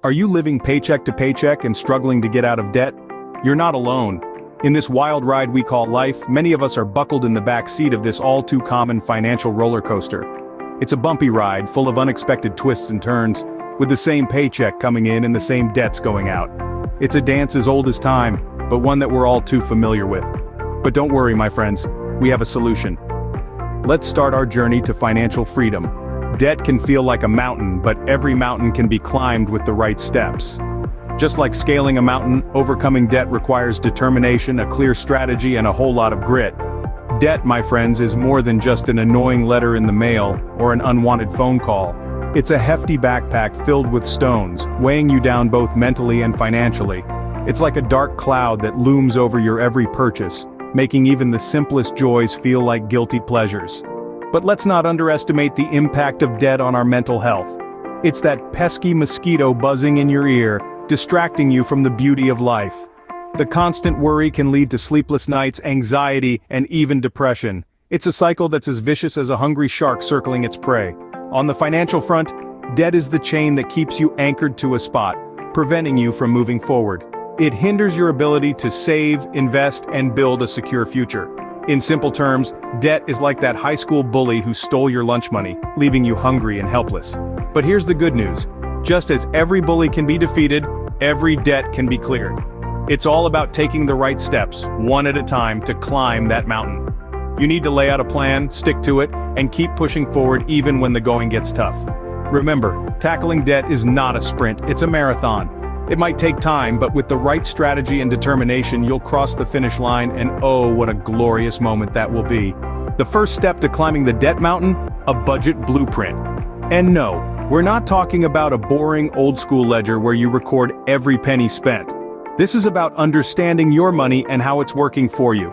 Are you living paycheck to paycheck and struggling to get out of debt? You're not alone. In this wild ride we call life, many of us are buckled in the back seat of this all-too-common financial roller coaster. It's a bumpy ride, full of unexpected twists and turns, with the same paycheck coming in and the same debts going out. It's a dance as old as time, but one that we're all too familiar with. But don't worry, my friends, we have a solution. Let's start our journey to financial freedom. Debt can feel like a mountain, but every mountain can be climbed with the right steps. Just like scaling a mountain, overcoming debt requires determination, a clear strategy, and a whole lot of grit. Debt, my friends, is more than just an annoying letter in the mail or an unwanted phone call. It's a hefty backpack filled with stones, weighing you down both mentally and financially. It's like a dark cloud that looms over your every purchase, making even the simplest joys feel like guilty pleasures. But let's not underestimate the impact of debt on our mental health. It's that pesky mosquito buzzing in your ear, distracting you from the beauty of life. The constant worry can lead to sleepless nights, anxiety, and even depression. It's a cycle that's as vicious as a hungry shark circling its prey. On the financial front, debt is the chain that keeps you anchored to a spot, preventing you from moving forward. It hinders your ability to save, invest, and build a secure future. In simple terms, debt is like that high school bully who stole your lunch money, leaving you hungry and helpless. But here's the good news. Just as every bully can be defeated, every debt can be cleared. It's all about taking the right steps, one at a time, to climb that mountain. You need to lay out a plan, stick to it, and keep pushing forward even when the going gets tough. Remember, tackling debt is not a sprint, it's a marathon. It might take time, but with the right strategy and determination, you'll cross the finish line, and oh, what a glorious moment that will be. The first step to climbing the debt mountain? A budget blueprint. And no, we're not talking about a boring old-school ledger where you record every penny spent. This is about understanding your money and how it's working for you.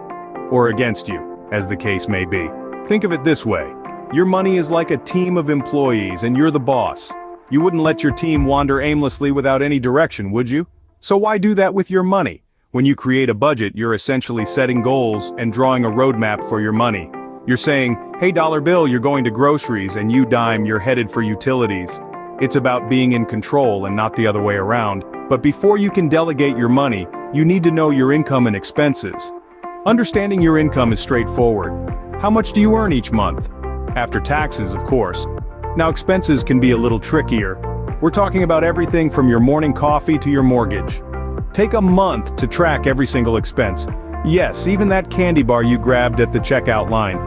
Or against you, as the case may be. Think of it this way. Your money is like a team of employees, and you're the boss. You wouldn't let your team wander aimlessly without any direction, would you? So why do that with your money? When you create a budget, you're essentially setting goals and drawing a roadmap for your money. You're saying, hey dollar bill, you're going to groceries, and you dime, you're headed for utilities. It's about being in control and not the other way around. But before you can delegate your money, you need to know your income and expenses. Understanding your income is straightforward. How much do you earn each month? After taxes, of course. Now expenses can be a little trickier. We're talking about everything from your morning coffee to your mortgage. Take a month to track every single expense. Yes, even that candy bar you grabbed at the checkout line.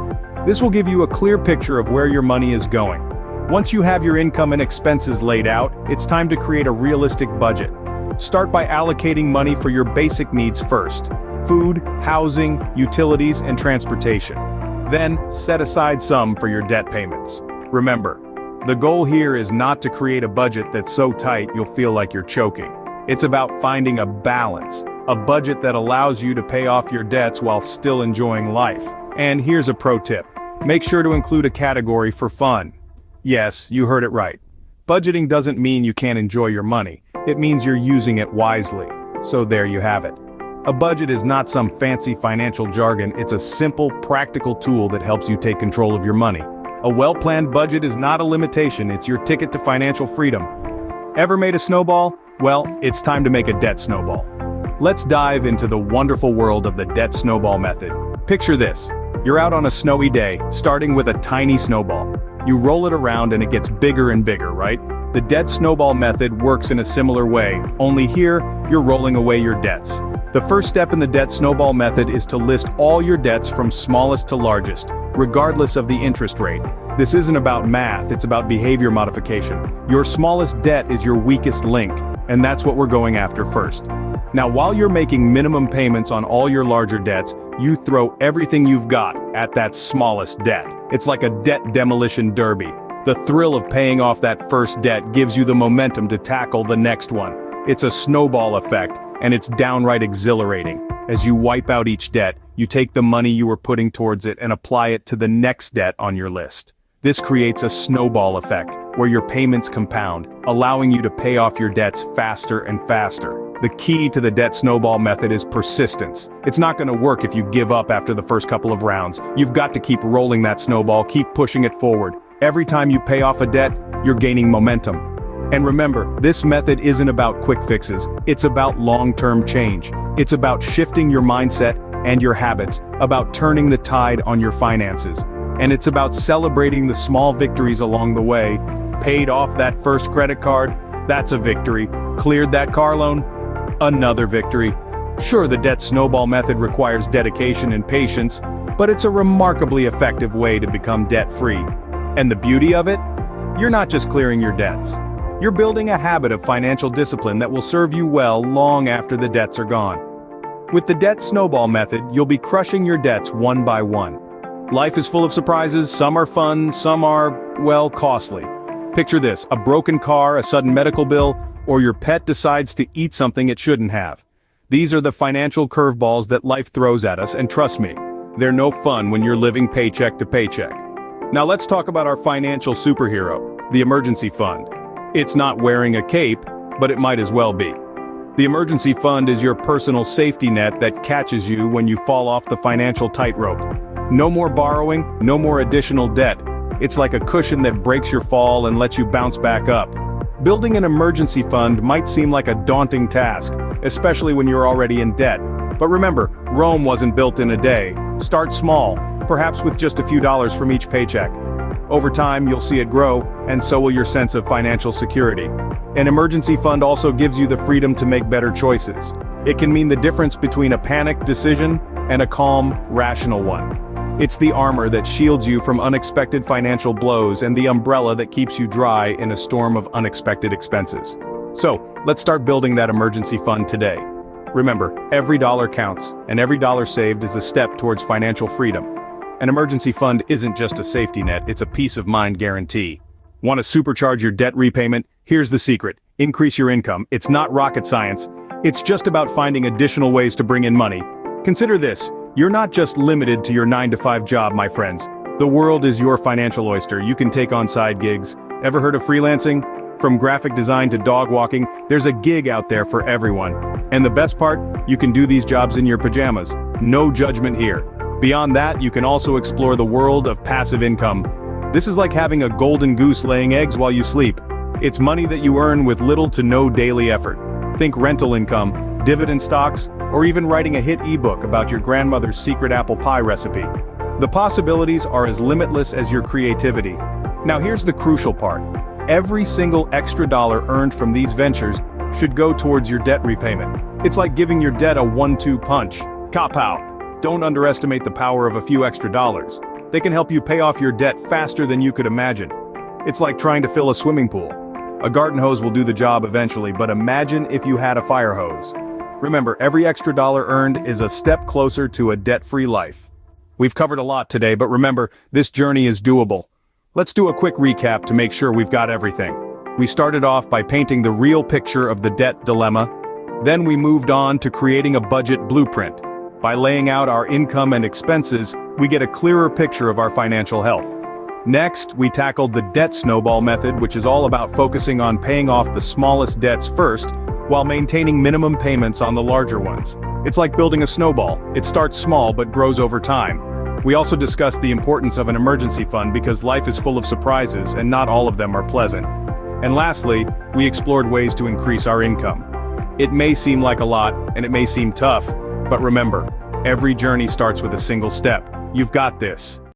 This will give you a clear picture of where your money is going. Once you have your income and expenses laid out, it's time to create a realistic budget. Start by allocating money for your basic needs first: food, housing, utilities, and transportation. Then, set aside some for your debt payments. Remember, the goal here is not to create a budget that's so tight you'll feel like you're choking. It's about finding a balance, a budget that allows you to pay off your debts while still enjoying life. And here's a pro tip. Make sure to include a category for fun. Yes, you heard it right. Budgeting doesn't mean you can't enjoy your money. It means you're using it wisely. So there you have it. A budget is not some fancy financial jargon, it's a simple, practical tool that helps you take control of your money. A well-planned budget is not a limitation, it's your ticket to financial freedom. Ever made a snowball? Well, it's time to make a debt snowball. Let's dive into the wonderful world of the debt snowball method. Picture this. You're out on a snowy day, starting with a tiny snowball. You roll it around and it gets bigger and bigger, right? The debt snowball method works in a similar way, only here, you're rolling away your debts. The first step in the debt snowball method is to list all your debts from smallest to largest, regardless of the interest rate. This isn't about math, it's about behavior modification. Your smallest debt is your weakest link, and that's what we're going after first. Now, while you're making minimum payments on all your larger debts, you throw everything you've got at that smallest debt. It's like a debt demolition derby. The thrill of paying off that first debt gives you the momentum to tackle the next one. It's a snowball effect, and it's downright exhilarating. As you wipe out each debt, you take the money you were putting towards it and apply it to the next debt on your list. This creates a snowball effect, where your payments compound, allowing you to pay off your debts faster and faster. The key to the debt snowball method is persistence. It's not going to work if you give up after the first couple of rounds. You've got to keep rolling that snowball, keep pushing it forward. Every time you pay off a debt, you're gaining momentum. And remember, this method isn't about quick fixes, it's about long-term change. It's about shifting your mindset and your habits, about turning the tide on your finances. And it's about celebrating the small victories along the way. Paid off that first credit card? That's a victory. Cleared that car loan? Another victory. Sure, the debt snowball method requires dedication and patience, but it's a remarkably effective way to become debt-free. And the beauty of it? You're not just clearing your debts. You're building a habit of financial discipline that will serve you well long after the debts are gone. With the debt snowball method, you'll be crushing your debts one by one. Life is full of surprises, some are fun, some are, well, costly. Picture this, a broken car, a sudden medical bill, or your pet decides to eat something it shouldn't have. These are the financial curveballs that life throws at us, and trust me, they're no fun when you're living paycheck to paycheck. Now let's talk about our financial superhero, the emergency fund. It's not wearing a cape, but it might as well be. The emergency fund is your personal safety net that catches you when you fall off the financial tightrope. No more borrowing, no more additional debt. It's like a cushion that breaks your fall and lets you bounce back up. Building an emergency fund might seem like a daunting task, especially when you're already in debt. But remember, Rome wasn't built in a day. Start small, perhaps with just a few dollars from each paycheck. Over time, you'll see it grow, and so will your sense of financial security. An emergency fund also gives you the freedom to make better choices. It can mean the difference between a panicked decision and a calm, rational one. It's the armor that shields you from unexpected financial blows and the umbrella that keeps you dry in a storm of unexpected expenses. So, let's start building that emergency fund today. Remember, every dollar counts, and every dollar saved is a step towards financial freedom. An emergency fund isn't just a safety net, it's a peace of mind guarantee. Want to supercharge your debt repayment? Here's the secret. Increase your income. It's not rocket science. It's just about finding additional ways to bring in money. Consider this. You're not just limited to your 9-to-5 job, my friends. The world is your financial oyster. You can take on side gigs. Ever heard of freelancing? From graphic design to dog walking, there's a gig out there for everyone. And the best part? You can do these jobs in your pajamas. No judgment here. Beyond that, you can also explore the world of passive income. This is like having a golden goose laying eggs while you sleep. It's money that you earn with little to no daily effort. Think rental income, dividend stocks, or even writing a hit ebook about your grandmother's secret apple pie recipe. The possibilities are as limitless as your creativity. Now here's the crucial part. Every single extra dollar earned from these ventures should go towards your debt repayment. It's like giving your debt a 1-2 punch. Kapow! Don't underestimate the power of a few extra dollars. They can help you pay off your debt faster than you could imagine. It's like trying to fill a swimming pool. A garden hose will do the job eventually, but imagine if you had a fire hose. Remember, every extra dollar earned is a step closer to a debt-free life. We've covered a lot today, but remember, this journey is doable. Let's do a quick recap to make sure we've got everything. We started off by painting the real picture of the debt dilemma. Then we moved on to creating a budget blueprint. By laying out our income and expenses, we get a clearer picture of our financial health. Next, we tackled the debt snowball method, which is all about focusing on paying off the smallest debts first, while maintaining minimum payments on the larger ones. It's like building a snowball. It starts small but grows over time. We also discussed the importance of an emergency fund because life is full of surprises and not all of them are pleasant. And lastly, we explored ways to increase our income. It may seem like a lot, and it may seem tough, but remember, every journey starts with a single step. You've got this.